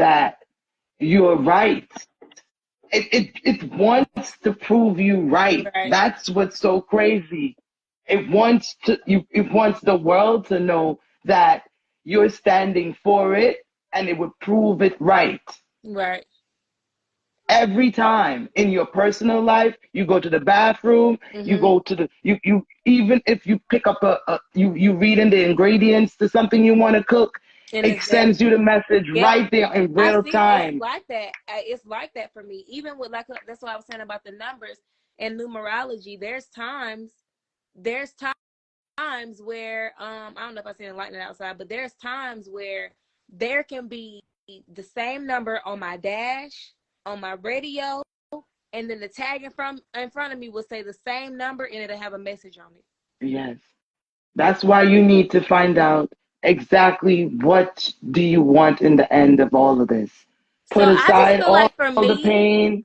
that you're right. It wants to prove you right. Right. That's what's so crazy. It wants the world to know that you're standing for it, and it would prove it right. Right. Every time in your personal life, you go to the bathroom, you Mm-hmm. go to you even if you pick up you read in the ingredients to something you want to cook, And it it's there. sends you the message Yeah. right there in I real see it's time. like that. It's like that for me. Even with like that's what I was saying about the numbers and numerology. There's times where I don't know if I see lightning outside, but there's times where there can be the same number on my dash, on my radio, and then the tag in front of me will say the same number and it'll have a message on it. Yes. That's why you need to find out exactly what do you want in the end of all of this. So Put I just aside feel like for all the me, pain.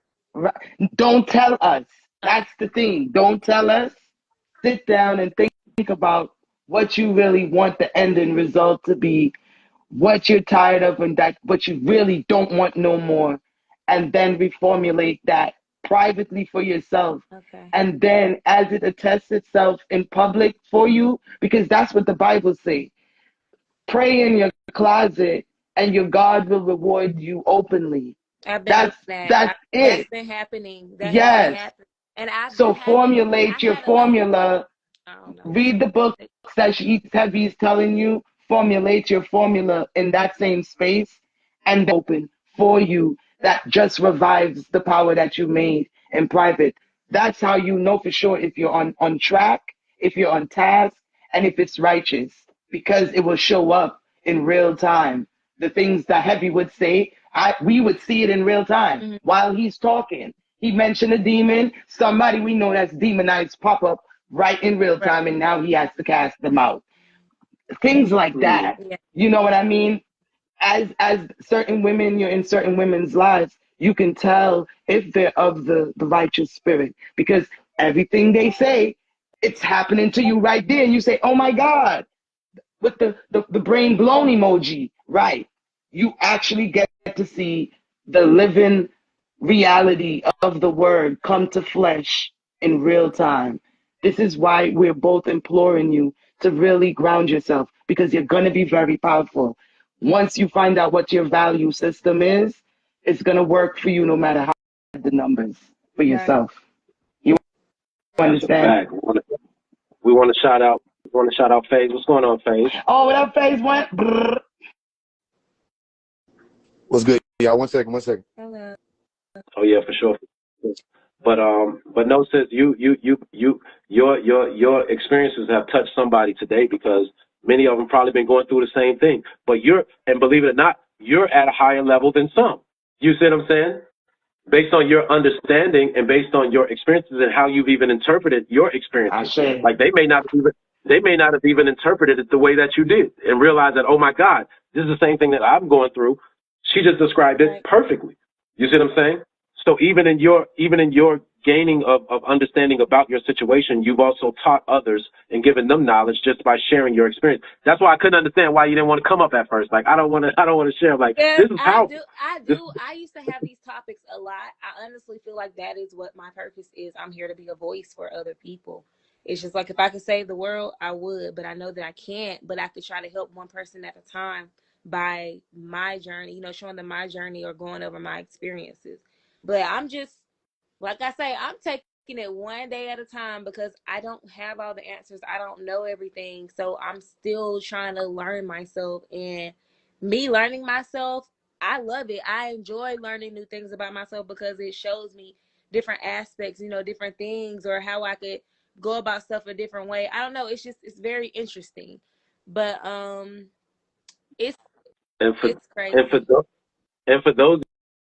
Don't tell us. okay, That's the thing. Don't tell us. Sit down and think about what you really want the ending result to be, what you're tired of, and that what you really don't want no more, and then reformulate that privately for yourself. okay, And then as it attests itself in public for you, because that's what the Bible says. Pray in your closet and your God will reward you openly. I've been doing That's that. that's That's it. been happening. That has been Yes. happening, and I've been So having. formulate I your had a lot. formula. I don't know. Read the books that Hevy is telling you. Formulate your formula in that same space, and open for you. That just revives the power that you made in private. That's how you know for sure if you're on track, if you're on task, and if it's righteous, because it will show up in real time. The things that Hevy would say, we would see it in real time Mm-hmm. while he's talking. He mentioned a demon, somebody we know that's demonized pop up right in real Right. time, and now he has to cast them out. Things like that. Yeah. You know what I mean? As certain women, you're in certain women's lives, you can tell if they're of the righteous spirit, because everything they say, it's happening to you right there. And you say, oh my God, with the brain blown emoji, right? You actually get to see the living reality of the word come to flesh in real time. This is why we're both imploring you to really ground yourself, because you're going to be very powerful. Once you find out what your value system is, it's going to work for you no matter how the numbers for Right. yourself. You That's a understand? fact. We want to shout out. We want to shout out Faise. What's going on, Faise? Oh, what up, Phase One? What's good? Yeah, one second, one second. Hello. Oh yeah, for sure. But no, sis, your experiences have touched somebody today, because many of them probably been going through the same thing. But and believe it or not, you're at a higher level than some. You see what I'm saying? Based on your understanding and based on your experiences and how you've even interpreted your I experiences. say. Like they may not have even interpreted it the way that you did and realize that, oh my God, this is the same thing that I'm going through. She just described it Right. perfectly. You see what I'm saying? So even in your gaining of understanding about your situation, you've also taught others and given them knowledge just by sharing your experience. That's why I couldn't understand why you didn't want to come up at first. Like I don't want to share. Like Yes, this is I powerful. do. I This, do. I used to have these topics a lot. I honestly feel like that is what my purpose is. I'm here to be a voice for other people. It's just like if I could save the world, I would, but I know that I can't. But I could try to help one person at a time by my journey, showing them my journey or going over my experiences. But I'm just, like I say, I'm taking it one day at a time because I don't have all the answers. I don't know everything. So I'm still trying to learn myself. And me learning myself, I love it. I enjoy learning new things about myself because it shows me different aspects, different things, or how I could go about stuff a different way. I don't know. It's very interesting. But it's and for it's and for crazy. those, and for those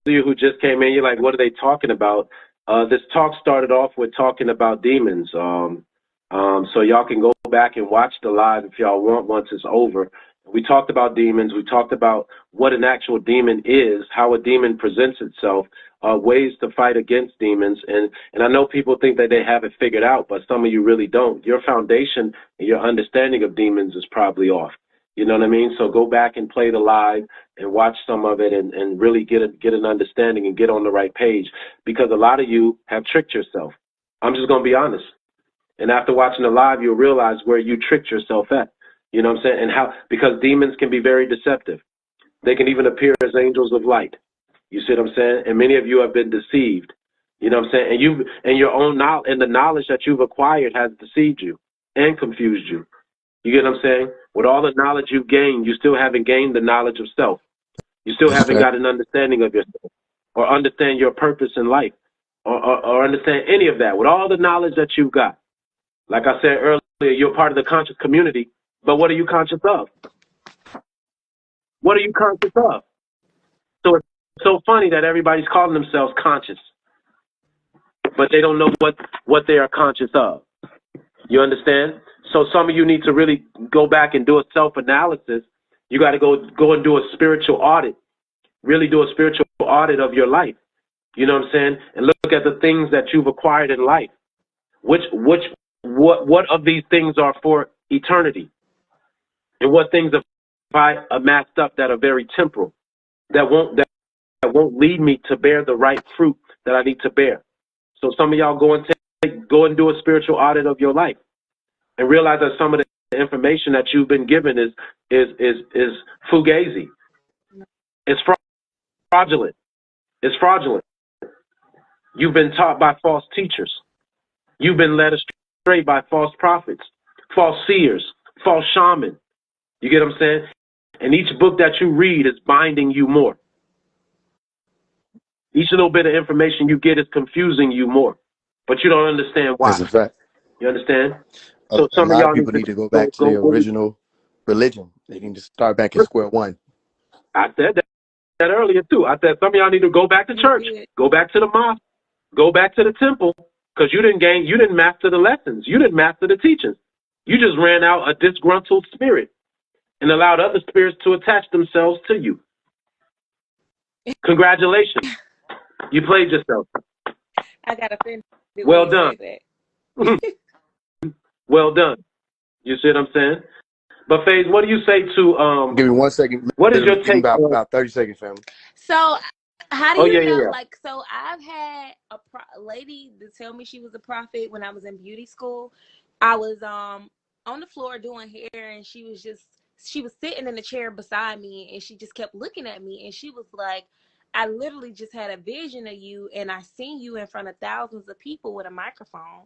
of you who just came in, you're like, what are they talking about? This talk started off with talking about demons. So y'all can go back and watch the live if y'all want once it's over. We talked about demons. We talked about what an actual demon is, how a demon presents itself, ways to fight against demons. And I know people think that they have it figured out, but some of you really don't. Your foundation and your understanding of demons is probably off. You know what I mean? So go back and play the live and watch some of it and really get an understanding and get on the right page, because a lot of you have tricked yourself. I'm just going to be honest. And after watching the live, you'll realize where you tricked yourself at. You know what I'm saying? And how, because demons can be very deceptive. They can even appear as angels of light. You see what I'm saying? And many of you have been deceived. You know what I'm saying? And your own knowledge and the knowledge that you've acquired has deceived you and confused you. You get what I'm saying? With all the knowledge you've gained, you still haven't gained the knowledge of self. You still haven't got an understanding of yourself, or understand your purpose in life, or understand any of that. With all the knowledge that you've got, like I said earlier, you're part of the conscious community, but what are you conscious of? What are you conscious of? So it's so funny that everybody's calling themselves conscious, but they don't know what they are conscious of. You understand? So some of you need to really go back and do a self-analysis. You got to go and do a spiritual audit, really do a spiritual audit of your life. You know what I'm saying? And look at the things that you've acquired in life. What of these things are for eternity? And what things have I amassed up that are very temporal, that won't lead me to bear the right fruit that I need to bear? So some of y'all go and do a spiritual audit of your life, and realize that some of the information that you've been given is fugazi. It's fraudulent. It's fraudulent. You've been taught by false teachers. You've been led astray by false prophets, false seers, false shamans. You get what I'm saying? And each book that you read is binding you more. Each little bit of information you get is confusing you more, but you don't understand why. That's a fact. You understand? So a lot of people need to go back to their original religion. They need to start back at square one. I said that earlier too. I said some of y'all need to go back to church, go back to the mosque, go back to the temple, because you didn't master the lessons. You didn't master the teachings. You just ran out a disgruntled spirit and allowed other spirits to attach themselves to you. Congratulations. You played yourself. I got offended. Well done. Well done. You see what I'm saying? But Faise, what do you say to Give me 1 second. What is your take? About 30 seconds, family. So how do you know? Yeah. Like, so I've had a lady to tell me she was a prophet when I was in beauty school. I was on the floor doing hair, and she was sitting in the chair beside me, and she just kept looking at me, and she was like, I literally just had a vision of you, and I seen you in front of thousands of people with a microphone.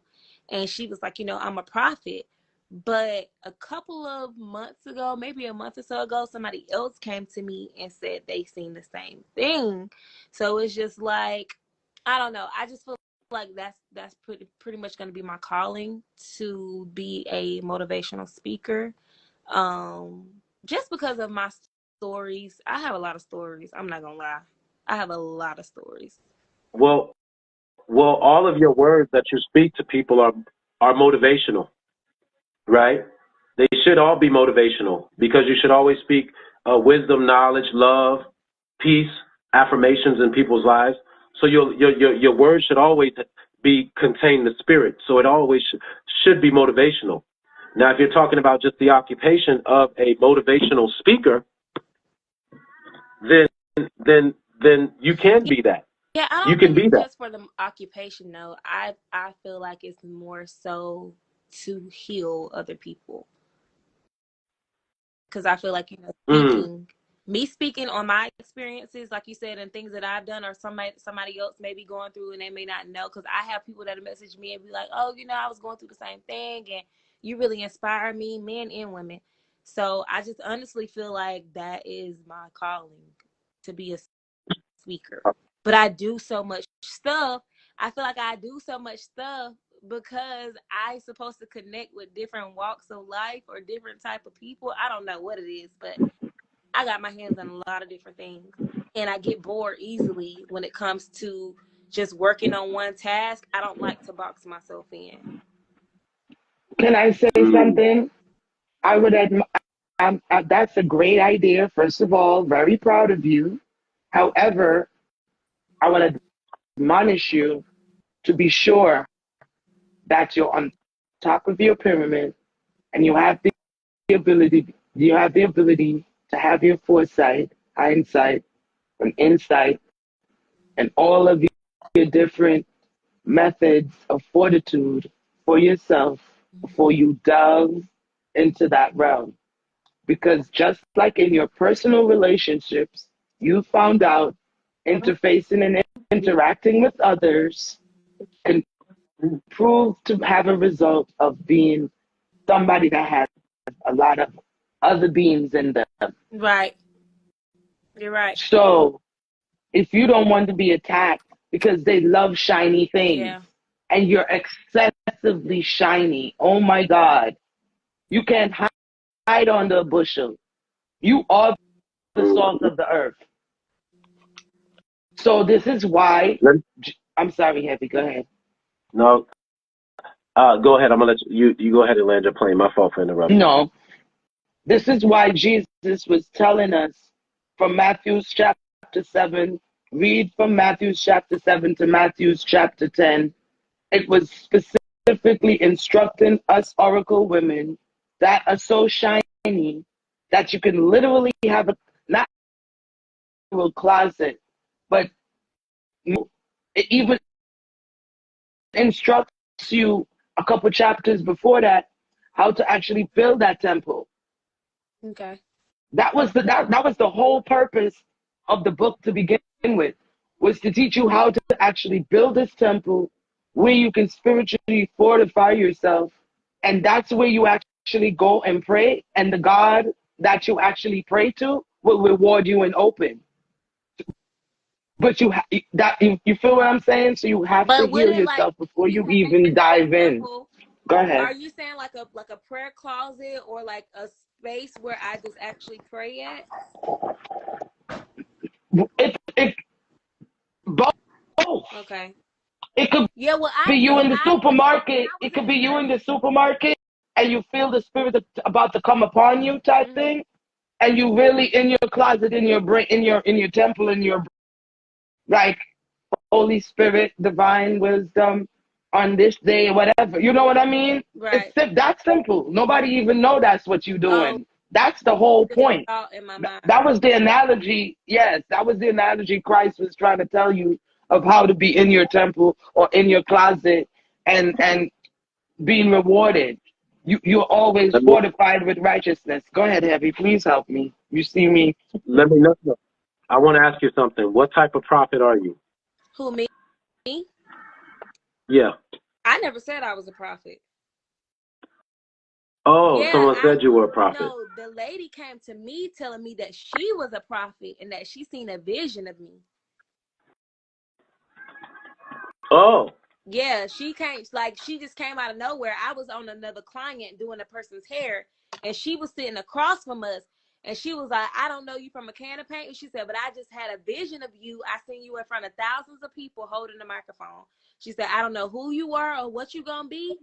And she was like, I'm a prophet. But a couple of months ago, maybe a month or so ago, somebody else came to me and said they seen the same thing. So it's just like, I don't know. I just feel like that's pretty much going to be my calling, to be a motivational speaker. Just because of my stories. I have a lot of stories. I'm not going to lie. I have a lot of stories. Well, all of your words that you speak to people are motivational, right? They should all be motivational, because you should always speak wisdom, knowledge, love, peace, affirmations in people's lives. So your words should always contain the spirit. So it always should be motivational. Now, if you're talking about just the occupation of a motivational speaker, then you can be that. Yeah, I don't think it's just for the occupation, though. I feel like it's more so to heal other people. Because I feel like, speaking on my experiences, like you said, and things that I've done, or somebody else may be going through and they may not know. Because I have people that message me and be like, oh, I was going through the same thing, and you really inspire me, men and women. So I just honestly feel like that is my calling, to be a speaker. But I do so much stuff. I feel like I do so much stuff because I'm supposed to connect with different walks of life or different type of people. I don't know what it is, but I got my hands on a lot of different things. And I get bored easily when it comes to just working on one task. I don't like to box myself in. Can I say something? I would that's a great idea. First of all, very proud of you. However, I want to admonish you to be sure that you're on top of your pyramid and you have the ability to have your foresight hindsight, from insight, and all of your different methods of fortitude for yourself before you delve into that realm. Because just like in your personal relationships, you found out interfacing and interacting with others can prove to have a result of being somebody that has a lot of other beings in them. Right. You're right. So if you don't want to be attacked because they love shiny things Yeah. and you're excessively shiny, oh my God, you can't hide under a bushel. You are the salt of the earth. So this is why. I'm sorry, Heavy. Go ahead. No, go ahead. I'm gonna let you go ahead and land your plane. My fault for interrupting. No, this is why Jesus was telling us from Matthew chapter 7. Read from Matthew chapter 7 to Matthew chapter 10. It was specifically instructing us oracle women that are so shiny that you can literally have a not a closet, but it even instructs you a couple chapters before that how to actually build that temple. Okay. That was the whole purpose of the book to begin with, was to teach you how to actually build this temple where you can spiritually fortify yourself, and that's where you actually go and pray, and the God that you actually pray to will reward you and open. But you feel what I'm saying? So you have to But would heal it like yourself before you you have even dive a in. temple? Go ahead. Are you saying like a prayer closet or like a space where I just actually pray at? It both. Okay. It could Yeah, well be I you do. in the When supermarket. I was It in could the be you in the church. supermarket and you feel the spirit about to come upon you type Mm-hmm. thing. And you really in your closet, in your brain, in your temple, in your like Holy Spirit, divine wisdom on this day, whatever. You know what I mean? It's Right. that simple. Nobody even know that's what you're Oh, doing. That's the whole just a point. thought in my mind. That was the analogy. Yes, that was the analogy Christ was trying to tell you of how to be in your temple or in your closet and being rewarded. You're always Let me fortified with righteousness. Go ahead, Heavy. Please help me. You see me? let me know. I want to ask you something. What type of prophet are you? Who, me? Yeah. I never said I was a prophet. Oh, Yeah, someone said you were a prophet. no, the lady came to me telling me that she was a prophet and that she seen a vision of me. Oh. Yeah, she just came out of nowhere. I was on another client doing a person's hair, and she was sitting across from us, and she was like, I don't know you from a can of paint. And she said, but I just had a vision of you. I seen you in front of thousands of people holding the microphone. She said, I don't know who you are or what you gonna be,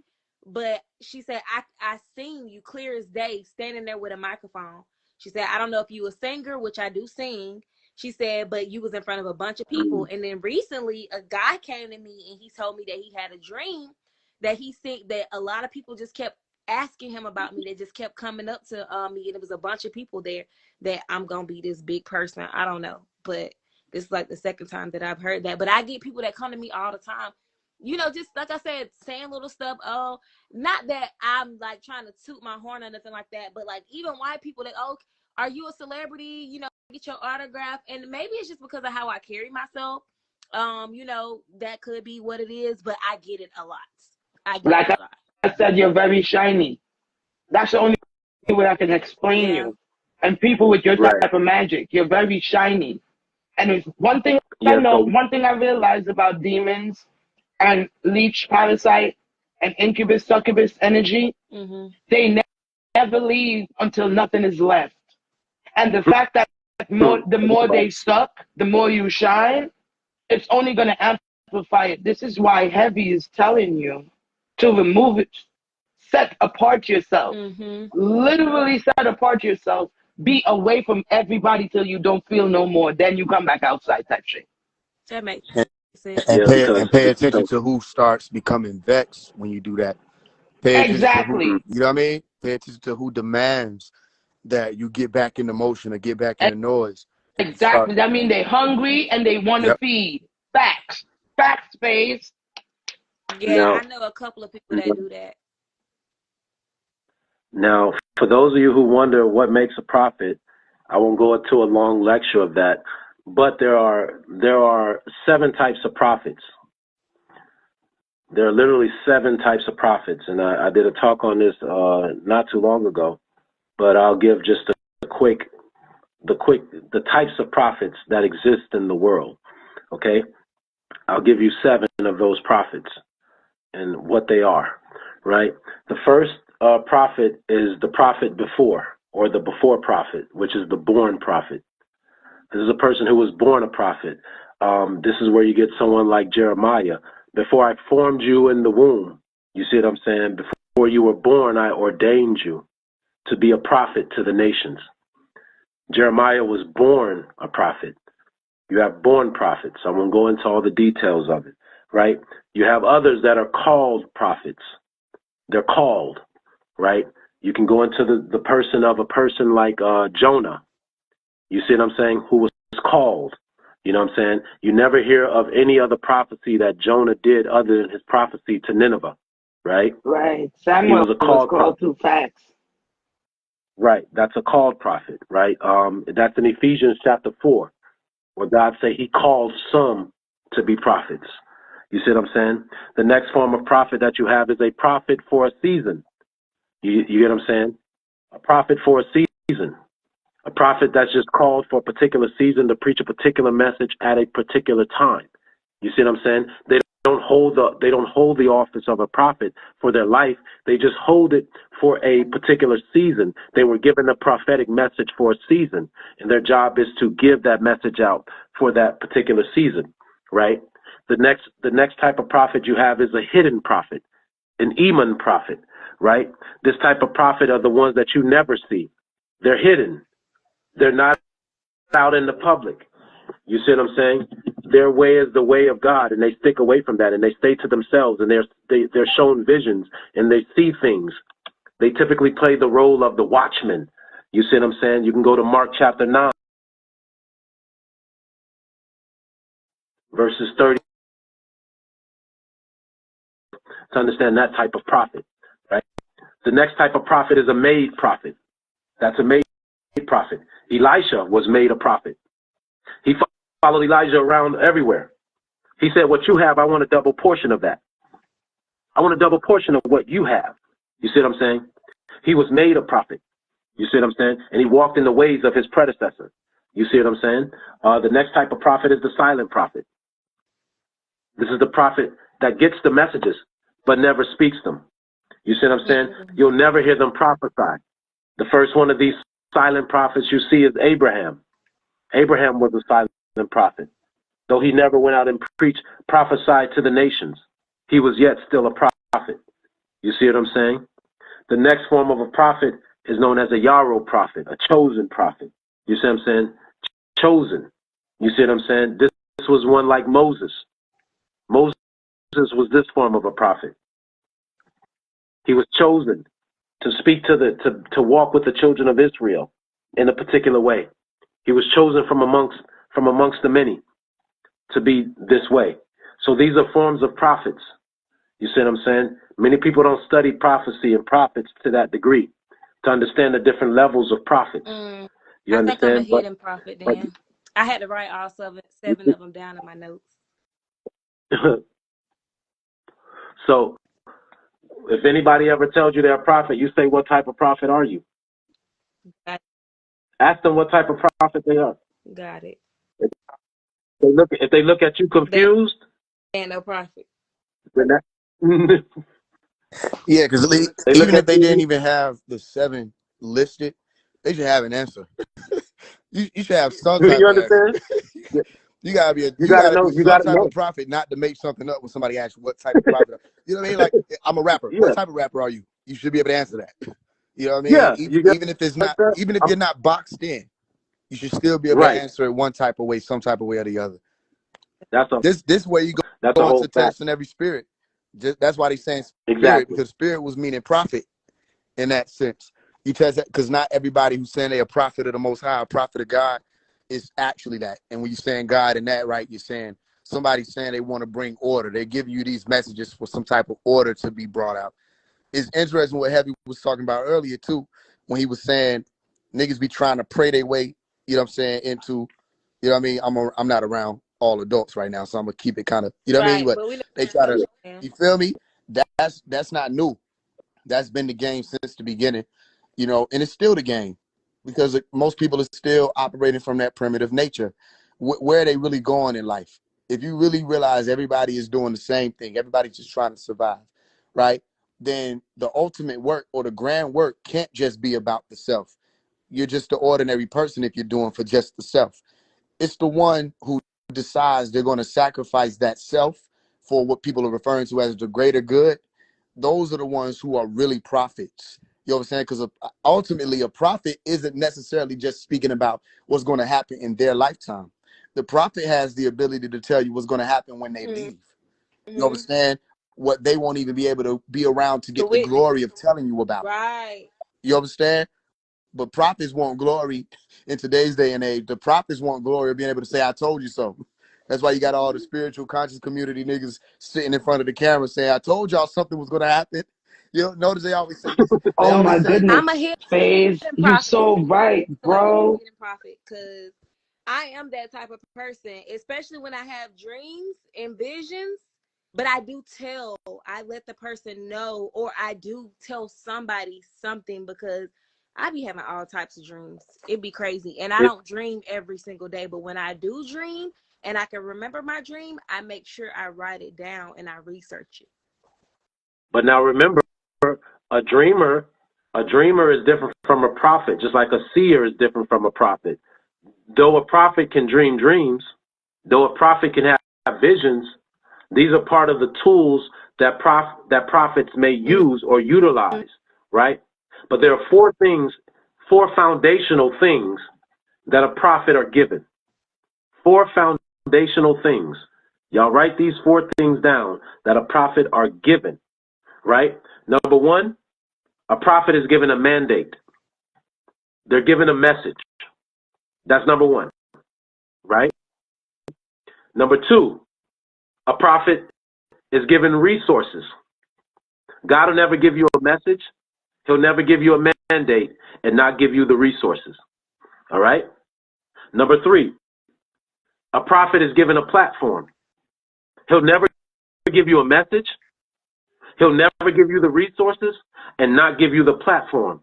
but she said, I seen you clear as day standing there with a microphone. She said, I don't know if you a singer, which I do sing. She said, but you was in front of a bunch of people. And then recently a guy came to me and he told me that he had a dream that he think that a lot of people just kept asking him about me. They just kept coming up to me, and it was a bunch of people there that I'm gonna be this big person. I don't know, but this is like the second time that I've heard that. But I get people that come to me all the time, just like I said, saying little stuff. Oh, not that I'm like trying to toot my horn or nothing like that, but like even white people that, oh, are you a celebrity? Get your autograph. And maybe it's just because of how I carry myself. That could be what it is, but I get it a lot. I get it Like a lot. I said, you're very shiny. That's the only way I can explain Yeah. you. And people with your Right. type of magic, you're very shiny. And it's one thing I Yeah. know, So one thing I realized about demons and leech, parasite, and incubus, succubus energy, Mm-hmm. they never leave until nothing is left. And the fact that the more they suck, the more you shine, it's only going to amplify it. This is why Heavy is telling you to remove it, set apart yourself, Mm-hmm. literally set apart yourself, be away from everybody till you don't feel no more. Then you come back outside type shit. That makes And, sense. and yeah, pay because and pay attention to who starts becoming vexed when you do that. Pay attention to who, Exactly. you know what I mean? Pay attention to who demands that you get back in the motion or get back in the noise. Exactly. That means they're hungry and they want to Yep. feed. Facts. Facts, Faise. Yeah, Now, I know a couple of people that do that. now, for those of you who wonder what makes a prophet, I won't go into a long lecture of that, but there are 7 types of prophets. There are literally 7 types of prophets, and I did a talk on this not too long ago. But I'll give just the types of prophets that exist in the world. Okay, I'll give you 7 of those prophets and what they are. Right. The first prophet is the prophet before, or the before prophet, which is the born prophet. This is a person who was born a prophet. This is where you get someone like Jeremiah. Before I formed you in the womb, you see what I'm saying? Before you were born, I ordained you to be a prophet to the nations. Jeremiah was born a prophet. You have born prophets. I won't go into all the details of it, right? You have others that are called prophets. They're called, right? You can go into the person of a person like Jonah. You see what I'm saying? Who was called. You know what I'm saying? You never hear of any other prophecy that Jonah did other than his prophecy to Nineveh, right? Right. He Samuel was a was called called prophet. to facts. Right. That's a called prophet, right? That's in Ephesians chapter 4, where God say he called some to be prophets. You see what I'm saying? The next form of prophet that you have is a prophet for a season. You get what I'm saying? A prophet for a season. A prophet that's just called for a particular season to preach a particular message at a particular time. You see what I'm saying? They don't hold the office of a prophet for their life. They just hold it for a particular season. They were given a prophetic message for a season, and their job is to give that message out for that particular season, right? The next type of prophet you have is a hidden prophet, an Eman prophet, right? This type of prophet are the ones that you never see. They're hidden. They're not out in the public. You see what I'm saying? Their way is the way of God, and they stick away from that, and they stay to themselves, and they're shown visions, and they see things. They typically play the role of the watchman. You see what I'm saying? You can go to Mark chapter 9, verses 30, to understand that type of prophet, right? The next type of prophet is a made prophet. That's a made prophet. Elisha was made a prophet. He followed Elijah around everywhere. He said, what you have, I want a double portion of that. I want a double portion of what you have. You see what I'm saying? He was made a prophet. You see what I'm saying? And he walked in the ways of his predecessor. You see what I'm saying? The next type of prophet is the silent prophet. This is the prophet that gets the messages but never speaks them. You see what I'm saying? You'll never hear them prophesy. The first one of these silent prophets you see is Abraham. Abraham was a silent prophet. Though he never went out and prophesied to the nations, he was yet still a prophet. You see what I'm saying? The next form of a prophet is known as a yarrow prophet, a chosen prophet. You see what I'm saying? Chosen. You see what I'm saying? This was one like Moses. Moses was this form of a prophet. He was chosen to speak to walk with the children of Israel in a particular way. He was chosen from amongst the many to be this way. So these are forms of prophets. You see what I'm saying? Many people don't study prophecy and prophets to that degree to understand the different levels of prophets. You I think I'm a understand? hidden prophet then. I had to write all 7 of them down in my notes. So if anybody ever tells you they're a prophet, you say, what type of prophet are you? Ask them what type of prophet they are. Got it. If they look at you confused, they ain't no prophet. Yeah, because even if they didn't even have the 7 listed, they should have an answer. you should have some type you of answer. understand? You gotta be You gotta be know. You some gotta type know. of prophet, not to make something up when somebody asks you what type of prophet. You know what I mean? Like, I'm a rapper. Yeah. What type of rapper are you? You should be able to answer that. You know what I mean? Yeah. You got Even if it's not, even if you're not boxed in, you should still be able to right. answer it one type of way, some type of way or the other. That's This way you go into testing every spirit. That's why they saying spirit, because spirit was meaning prophet in that sense. You test that because not everybody who's saying they're a prophet of the Most High, a prophet of God, is actually that. And when you're saying God and that, right, you're saying somebody's saying they want to bring order. They give you these messages for some type of order to be brought out. It's interesting what Hevy was talking about earlier too, when he was saying niggas be trying to pray their way, you know what I'm saying, into, you know what I mean? I'm not around all adults right now, so I'm gonna keep it kind of, you know what I mean? Right, But but we know they try to, what you're saying. you feel me? That's not new. That's been the game since the beginning, you know, and it's still the game because most people are still operating from that primitive nature. Where are they really going in life? If you really realize everybody is doing the same thing, everybody's just trying to survive, right? Then the ultimate work or the grand work can't just be about the self. You're just the ordinary person if you're doing for just the self. It's the one who decides they're going to sacrifice that self for what people are referring to as the greater good. Those are the ones who are really prophets. You know what I'm saying? Because ultimately, a prophet isn't necessarily just speaking about what's going to happen in their lifetime. The prophet has the ability to tell you what's going to happen when they leave. You Mm-hmm. understand? What they won't even be able to be around to To get the witness. glory of telling you about. Right. You understand? But prophets want glory in today's day and age. The prophets want glory of being able to say, I told you so. That's why you got all the spiritual conscious community niggas sitting in front of the camera saying, I told y'all something was going to happen. You know, notice they always say, Oh my goodness, I'm a hidden Faise, you prophet. so right, I feel like I'm a bro. hidden prophet because I am that type of person, especially when I have dreams and visions. But I let the person know, or I do tell somebody something because I be having all types of dreams. It'd be crazy. And I don't dream every single day, but when I do dream and I can remember my dream, I make sure I write it down and I research it. But now remember, a dreamer, a dreamer is different from a prophet, just like a seer is different from a prophet. Though a prophet can dream dreams, though a prophet can have visions, these are part of the tools that prophets may use or utilize, right? But there are four foundational things that a prophet are given. Four foundational things. Y'all write these four things down that a prophet are given, right? Number one, a prophet is given a mandate. They're given a message. That's number one, right? Number two, a prophet is given resources. God will never give you a message. He'll never give you a mandate and not give you the resources. All right? Number three, a prophet is given a platform. He'll never give you a message. He'll never give you the resources and not give you the platform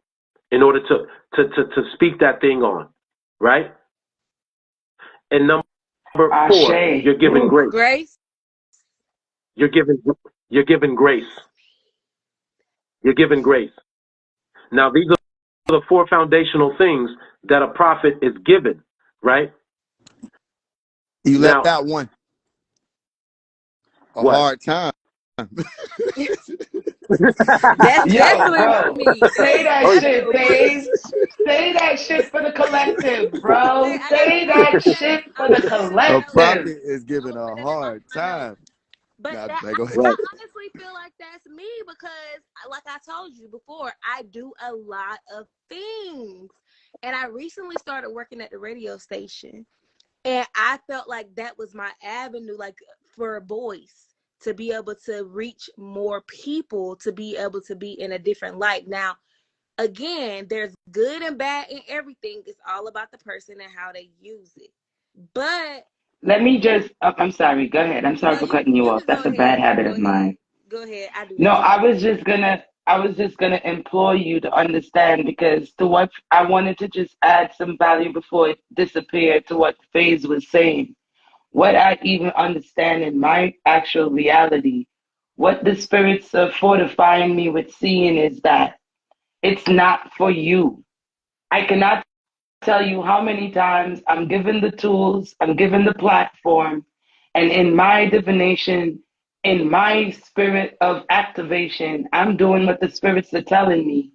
in order to speak that thing on. Right? And number four, Ashe. you're given Woo. grace. Grace. You're given grace. You're given grace. Now these are the four foundational things that a prophet is given, right? You left Now, out one. A what? hard time. That's Yo, definitely bro, me. say That's that Oh, shit, definitely Faze. Say that shit for the collective, Wait, bro. I gotta Say tell that you because shit for I'm the gonna say this in my A notes. collective. prophet is I'm given gonna a say this in hard my notes. time. But Nah, that go ahead. I right. honestly feel like that's me because, like I told you before, I do a lot of things, and I recently started working at the radio station, and I felt like that was my avenue, like for a voice to be able to reach more people, to be able to be in a different light. Now, again, there's good and bad in everything. It's all about the person and how they use it. But Let me just, I'm sorry, go ahead. I'm sorry no, for you cutting you you off. can go That's a bad ahead. habit Go of ahead. mine. Go ahead. I do No, that too. I was just gonna implore you to understand because to what I wanted to just add some value before it disappeared to what Faze was saying. What I even understand in my actual reality, what the spirits are fortifying me with seeing is that it's not for you. I cannot tell you how many times I'm given the tools, I'm given the platform, and in my divination, in my spirit of activation, I'm doing what the spirits are telling me.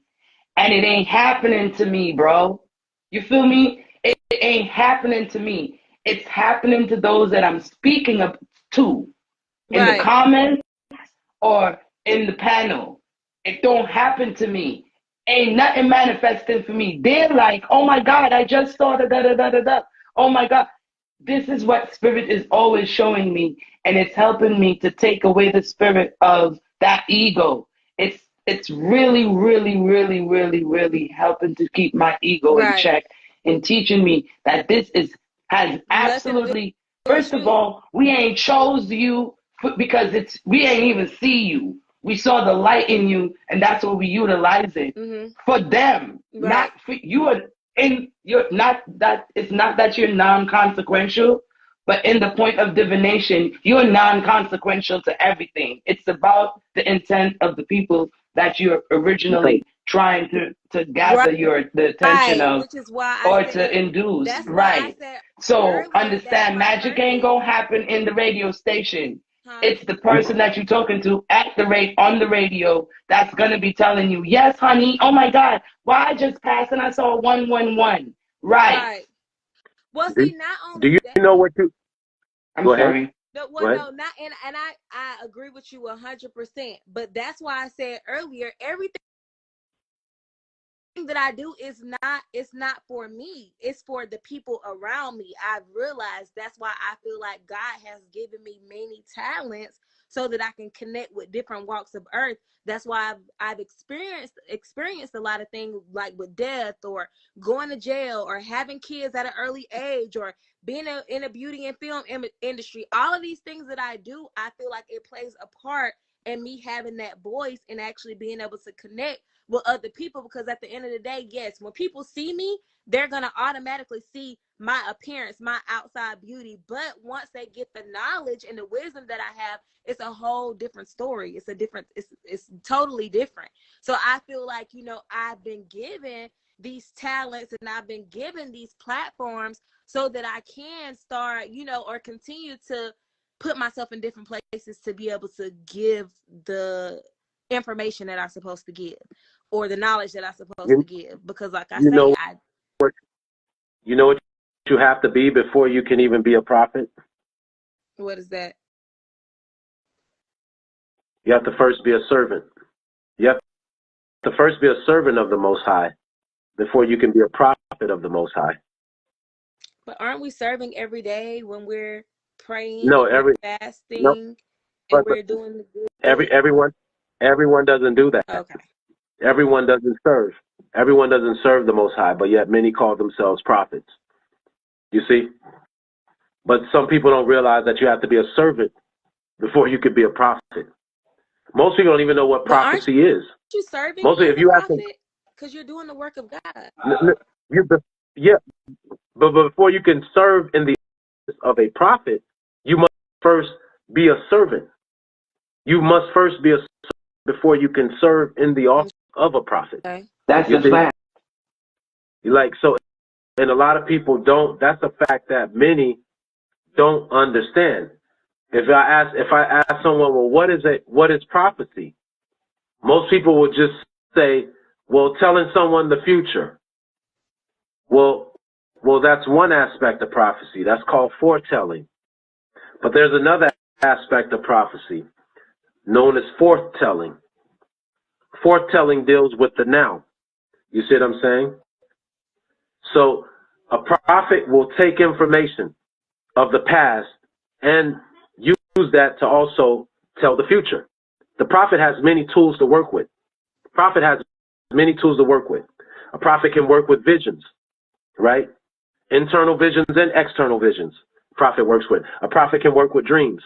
And it ain't happening to me, bro. You feel me? It ain't happening to me. It's happening to those that I'm speaking up to in the Right. comments or in the panel. It don't happen to me. Ain't nothing manifesting for me. They're like, oh my God, I just saw the da da da da da. oh my God. This is what spirit is always showing me, and it's helping me to take away the spirit of that ego. It's really, really, really, really, really helping to keep my ego in Right. check and teaching me that this is has Nothing to do absolutely. with First of you. all, we ain't chose you because we ain't even see you. We saw the light in you, and that's what we utilize it for them, not Right. for you. Are in you're not that. It's not that you're non-consequential, but in the point of divination, you're non-consequential to everything. It's about the intent of the people that you're originally trying to gather the attention Right. of Which is why I or to said, induce. that's why I Right. said So earlier, that's understand, my magic ain't purpose. gonna happen in the radio station. Huh? It's the person that you're talking to at the rate on the radio that's gonna be telling you, yes, honey, oh my God, why I just passed and I saw 111. Right. Right. Well, Do, see, not do only you that, know what you I'm go ahead? sorry. no, Go well, ahead. no, not and I agree with you 100%. But that's why I said earlier, everything that I do is not, it's not for me, it's for the people around me. I've realized that's why I feel like God has given me many talents so that I can connect with different walks of earth. That's why I've experienced a lot of things, like with death or going to jail or having kids at an early age or being in a beauty and film industry. All of these things that I do, I feel like it plays a part in me having that voice and actually being able to connect with other people, because at the end of the day, yes, when people see me, they're going to automatically see my appearance, my outside beauty. But once they get the knowledge and the wisdom that I have, it's a whole different story. It's totally different. So I feel like, I've been given these talents and I've been given these platforms so that I can start, or continue to put myself in different places to be able to give the information that I'm supposed to give, or the knowledge that I'm supposed to You give. Because like I you say, know what you know what you have to be before you can even be a prophet? what is that? You have to first be a servant. You have to first be a servant of the Most High before you can be a prophet of the Most High. But aren't we serving every day when we're praying No, and we're no, fasting and but we're doing the good? everyone doesn't do that. Okay. Everyone doesn't serve. Everyone doesn't serve the Most High, but yet many call themselves prophets. You see? But some people don't realize that you have to be a servant before you could be a prophet. Most people don't even know what But aren't prophecy is. you serving Mostly, as if a you ask them, prophet? Because you're doing the work of God. you, yeah, but before you can serve in the office of a prophet, you must first be a servant. You must first be a servant before you can serve in the office of a prophet. Okay. That's You a see, fact. like so, and a lot of people don't. That's a fact that many don't understand. If I ask someone, well, what is it? What is prophecy? Most people will just say, well, telling someone the future. Well, that's one aspect of prophecy. That's called foretelling. But there's another aspect of prophecy known as forthtelling. Forthtelling deals with the now. You see what I'm saying? So a prophet will take information of the past and use that to also tell the future. The prophet has many tools to work with. Prophet has many tools to work with. A prophet can work with visions, right? Internal visions and external visions. Prophet works with. A prophet can work with dreams.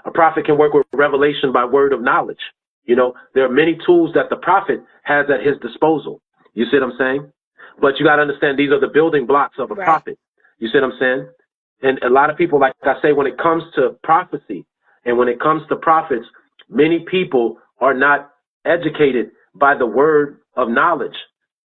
A prophet can work with revelation by word of knowledge. There are many tools that the prophet has at his disposal. You see what I'm saying? But you got to understand these are the building blocks of a Right. prophet. You see what I'm saying? And a lot of people, like I say, when it comes to prophecy and when it comes to prophets, many people are not educated by the word of knowledge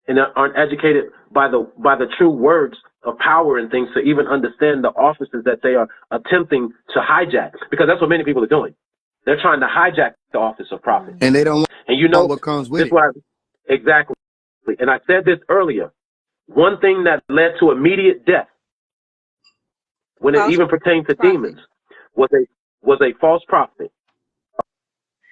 and aren't educated by the true words of power and things to even understand the offices that they are attempting to hijack, because that's what many people are doing. They're trying to hijack the office of prophet. And they don't And want what comes with this it. what exactly. And I said this earlier. One thing that led to immediate death when it False even pertained to prophet. demons was a false prophet,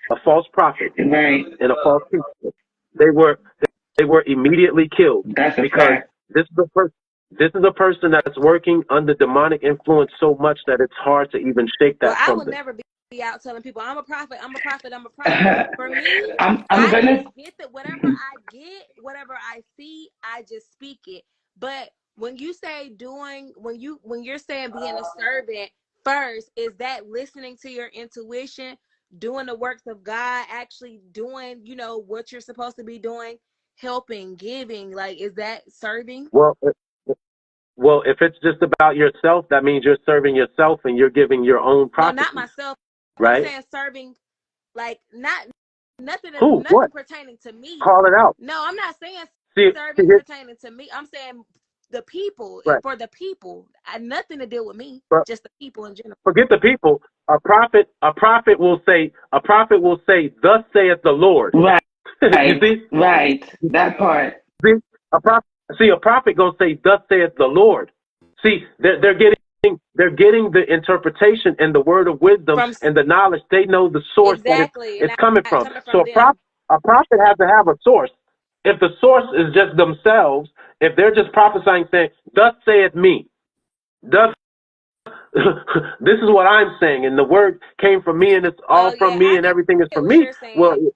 a false prophet, Right. and a false teacher. They were immediately killed That's a because fact. this is the first. This is a person that's working under demonic influence so much that it's hard to even shake Well, that I from would them. never be out telling people I'm a prophet, I'm a prophet, I'm a prophet. For me, I'm I gonna. just get that whatever I get, whatever I see, I just speak it. But when you say when you're saying being a servant first, is that listening to your intuition, doing the works of God, actually doing, what you're supposed to be doing, helping, giving, like, is that serving? Well, if it's just about yourself, that means you're serving yourself and you're giving your own No, not prophecies, myself. I'm right? saying serving, like, not nothing Who? nothing What? pertaining to me. Call it out. No, I'm not saying See serving here, pertaining to me. I'm saying the people, right? for the people. Nothing to do with me, But just the people in general. forget the people. A prophet will say, "Thus saith the Lord." You Right, see? right. That part. See, a prophet gonna say, "Thus saith the Lord." See, they're getting the interpretation and the word of wisdom From and the knowledge. They know the source that it's exactly, and it's coming not from. coming So from them. a prophet has to have a source. If the source is just themselves, if they're just prophesying, saying, "Thus saith me," thus this is what I'm saying, and the word came from me, and it's Oh all yeah, from me, I and get everything is from what me. you're Well, saying.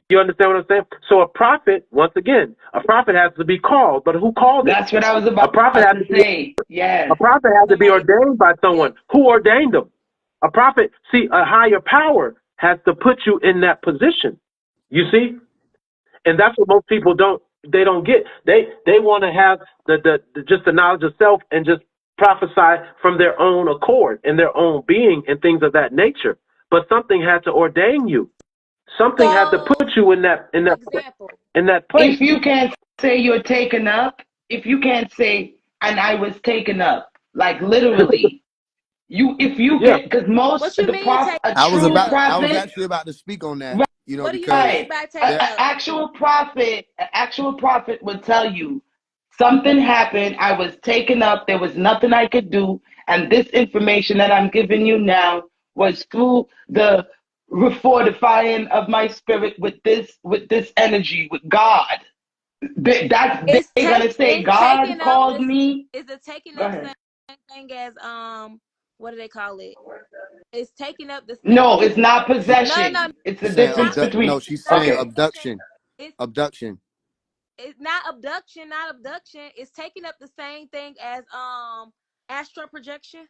you understand what I'm saying? So a prophet, once again, a prophet has to be called, but who called him? That's what I was A about prophet has to to be say. a Yes. prophet has to be Somebody, ordained by yes. someone. Who ordained him? A prophet. See, a higher power has to put you in that position. You see, and that's what most people don't get. They want to have the just the knowledge of self and just prophesy from their own accord and their own being and things of that nature. But something had to ordain you. Something had to So, put you in example. that place. If you can't say you're taken up, if you can't say, and I was taken up, like literally, if you Yeah. can, because most What you mean a taken true up? I was prophet, actually about to speak on that, What do you because mean by there taken up? an actual prophet would tell you something happened. I was taken up. There was nothing I could do, and this information that I'm giving you now was through the refortifying of my spirit with this energy with God. They're gonna say It's God taking up called this. me. Is it taking Go up ahead. same thing as what do they call it? It's taking up the same. No, It's it's not no, possession. no, It's the saying difference between. no, she's not saying Okay. possession. abduction. It's Abduction. it's not abduction, not abduction. It's taking up the same thing as astral projection.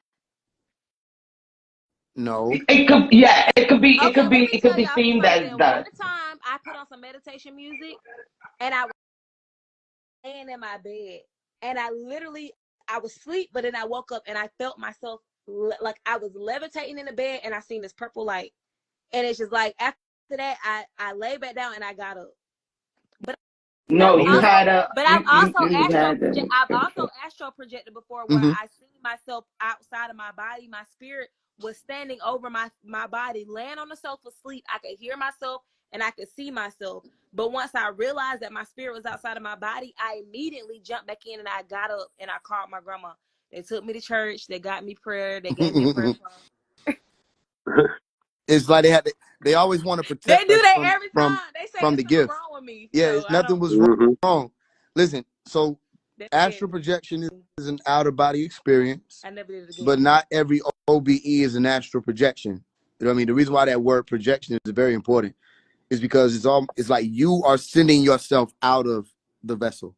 No. It could, yeah, it could be, Okay, let me it could tell be y'all themed something. as One that. time I put on some meditation music and I was laying in my bed and I was asleep, but then I woke up and I felt myself like I was levitating in the bed and I seen this purple light. And it's just like after that I lay back down and I got up. But No, I've you Okay. also had a, but I've also you astral had project an I've also experience. astral projected before where Mm-hmm. I seen myself outside of my body. My spirit was standing over my body, laying on the sofa asleep. I could hear myself and I could see myself. But once I realized that my spirit was outside of my body, I immediately jumped back in and I got up and I called my grandma. They took me to church. They got me prayer. They gave me a prayer song. It's like they always want to They protect do us that every time. They say from it's the something gift. wrong with me. Yeah, So it's I nothing don't. was Hmm. wrong. Listen, so That's astral scary. projection is an outer body experience, I never did it but again. not every OBE is an astral projection. You know what I mean? The reason why that word projection is very important is because it's like you are sending yourself out of the vessel.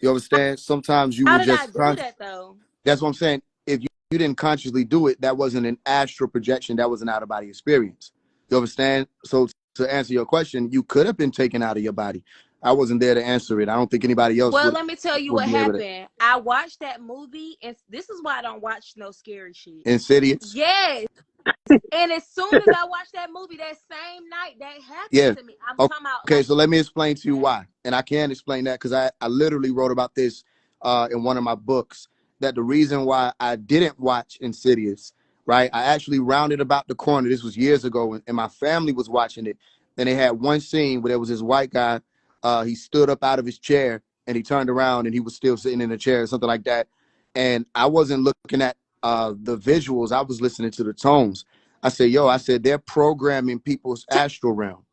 You understand? Sometimes you How will did I just do that though? that's what I'm saying. If you didn't consciously do it, that wasn't an astral projection. That was an out of body experience. You understand? So to answer your question, you could have been taken out of your body. I wasn't there to answer it. I don't think anybody else Well, let me tell you would what be able to. happened. I watched that movie, and this is why I don't watch no scary shit. Insidious. Yes. And as soon as I watched that movie that same night, that happened Yeah. to me. I'm talking about Okay, like so let me explain to you that. why. And I can explain that because I literally wrote about this in one of my books, that the reason why I didn't watch Insidious, right? I actually rounded about the corner. This was years ago, and my family was watching it. And they had one scene where there was this white guy. He stood up out of his chair and he turned around and he was still sitting in the chair or something like that. And I wasn't looking at the visuals. I was listening to the tones. I said, they're programming people's astral realm.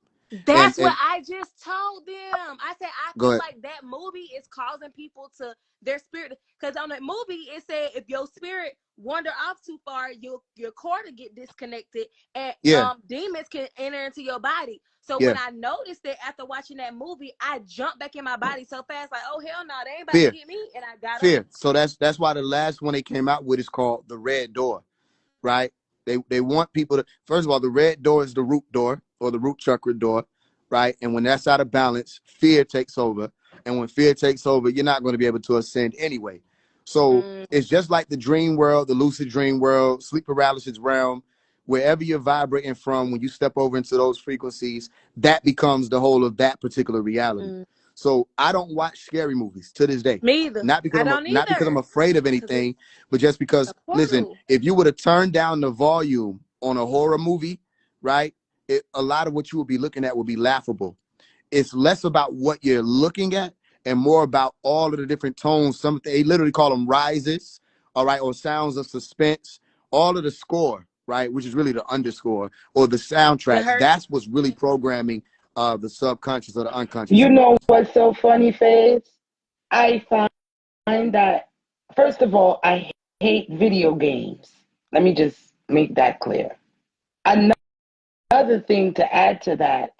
That's what And I just told them. I said I go feel ahead. like that movie is causing people to their spirit, because on that movie it said if your spirit wander off too far, your core to get disconnected, and Yeah, demons can enter into your body. So when yeah. I noticed it after watching that movie, I jumped back in my body so fast, like, oh hell no, they ain't about to Fear, get me, and I got up. fear. So that's why the last one they came out with is called The Red Door, right? They want people to, first of all, the red door is the root door or the root chakra door, right? And when that's out of balance, fear takes over. And when fear takes over, you're not going to be able to ascend anyway. So Mm, it's just like the dream world, the lucid dream world, sleep paralysis realm, wherever you're vibrating from, when you step over into those frequencies, that becomes the whole of that particular reality. mm. So I don't watch scary movies to this day. Me either. I don't Not because I'm either, afraid of because it's anything, but just a because, listen, portal. if you were to turn down the volume on a horror movie, right, a lot of what you would be looking at would be laughable. It's less about what you're looking at and more about all of the different tones. Some they literally call them rises, all right, or sounds of suspense. All of the score, right, which is really the underscore or the The soundtracks. hurt. That's what's really programming the subconscious or the unconscious. You know what's so funny, Faze? I find that, first of all, I hate video games. Let me just make that clear. Another thing to add to that,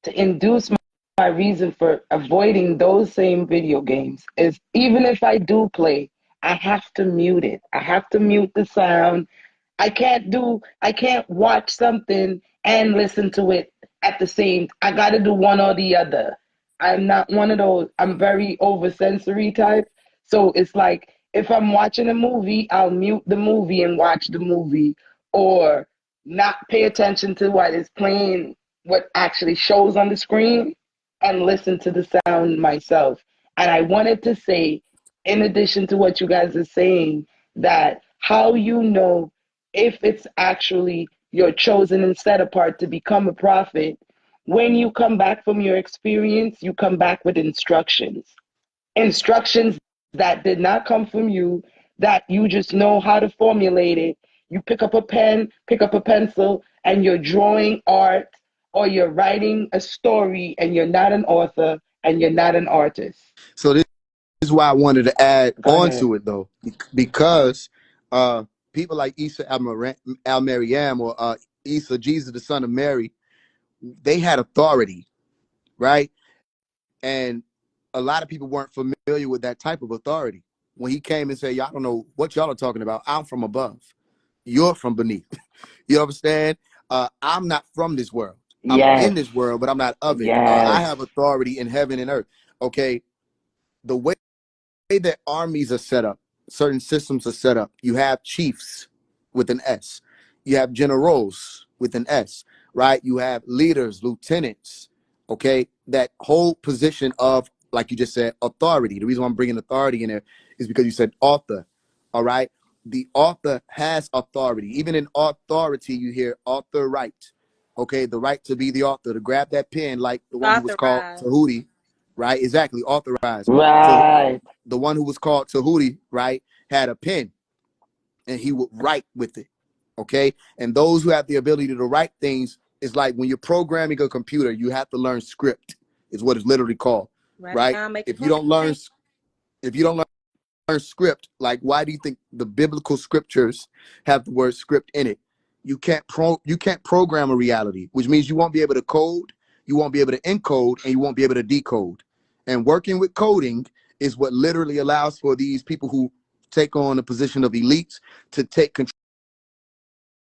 to induce my reason for avoiding those same video games, is even if I do play, I have to mute it. I have to mute the sound. I can't watch something and listen to it at the same. I got to do one or the other. I'm not one of those. I'm very oversensory type. So it's like if I'm watching a movie, I'll mute the movie and watch the movie, or not pay attention to what is playing, what actually shows on the screen, and listen to the sound myself. And I wanted to say, in addition to what you guys are saying, that how you know if it's actually you're chosen and set apart to become a prophet, when you come back from your experience, you come back with instructions. Instructions that did not come from you, that you just know how to formulate it. You pick up a pen, pick up a pencil, and you're drawing art, or you're writing a story, and you're not an author and you're not an artist. So this is why I wanted to add Go on ahead. to it though, because people like Isa Al Maryam or Isa, Jesus, the son of Mary, they had authority, right? And a lot of people weren't familiar with that type of authority. When he came and said, y'all don't know what y'all are talking about. I'm from above. You're from beneath. You understand? I'm not from this world. I'm in Yes, this world, but I'm not of it. I yes. have authority in heaven and earth. Okay. The way that armies are set up, certain systems are set up. You have chiefs with an S. You have generals with an S, right? You have leaders, lieutenants, okay? That whole position of, like you just said, authority. The reason why I'm bringing authority in there is because you said author, all right? The author has authority. Even in authority, you hear author right, okay? The right to be the author, to grab that pen like the one who was called Authorized. Tahuti, right? Exactly, authorized. So Right. the one who was called Tahuti, right, had a pen and he would write with it. Okay. And those who have the ability to write things is like when you're programming a computer, you have to learn script, is what it's literally called. Write it Right. down, make it If you don't learn, plain. if you don't learn script, like why do you think the biblical scriptures have the word script in it? You can't program a reality, which means you won't be able to code, you won't be able to encode, and you won't be able to decode. And working with coding is what literally allows for these people who take on the position of elites to take control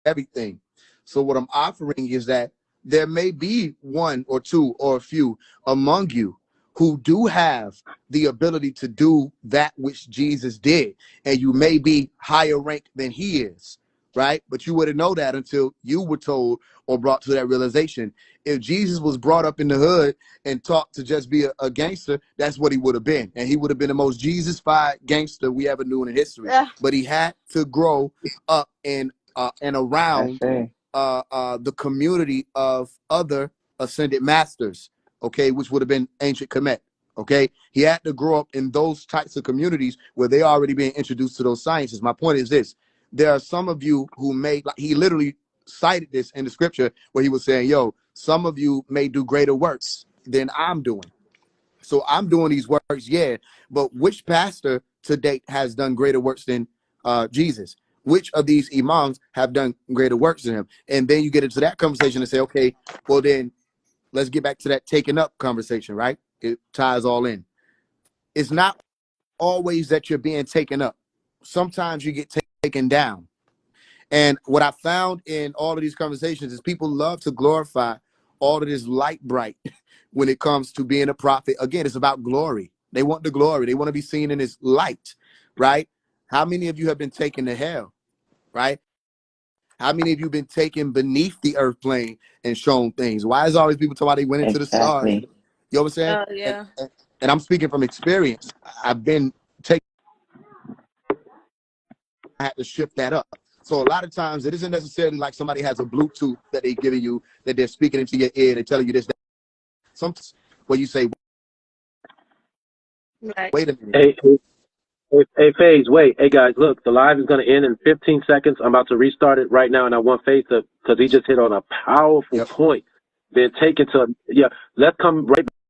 of everything. So what I'm offering is that there may be one or two or a few among you who do have the ability to do that which Jesus did. And you may be higher ranked than he is, right? But you wouldn't know that until you were told or brought to that realization. If Jesus was brought up in the hood and taught to just be a gangster, that's what he would have been. And he would have been the most Jesus-fied gangster we ever knew in history. Yeah. But he had to grow up and I around say. the community of other ascended masters, okay, which would have been ancient Kemet. Okay, he had to grow up in those types of communities where they already being introduced to those sciences. My point is this: there are some of you who may, like he literally cited this in the scripture where he was saying, "Yo, Some of you may do greater works than I'm doing. So I'm doing these works, yeah. But which pastor to date has done greater works than Jesus? Which of these imams have done greater works than him? And then you get into that conversation and say, okay, well then let's get back to that taking up conversation, right? It ties all in. It's not always that you're being taken up. Sometimes you get taken down. And what I found in all of these conversations is people love to glorify all of this light bright when it comes to being a prophet. Again, it's about glory. They want the glory. They want to be seen in this light, right? How many of you have been taken to hell, right? How many of you been taken beneath the earth plane and shown things? Why is always people talking about they went into the stars? Exactly. You know what I'm saying? Oh yeah. And I'm speaking from experience. I've been taken. I had to shift that up. So a lot of times it isn't necessarily like somebody has a Bluetooth that they're giving you, that they're speaking into your ear, they're telling you this, that. Sometimes where you say, Right. wait a minute. Hey, Faise, wait. Hey, guys, look, the live is going to end in 15 seconds. I'm about to restart it right now, and I want Faise to, because he just hit on a powerful Yep. point. Been taken to, yeah, let's come right back.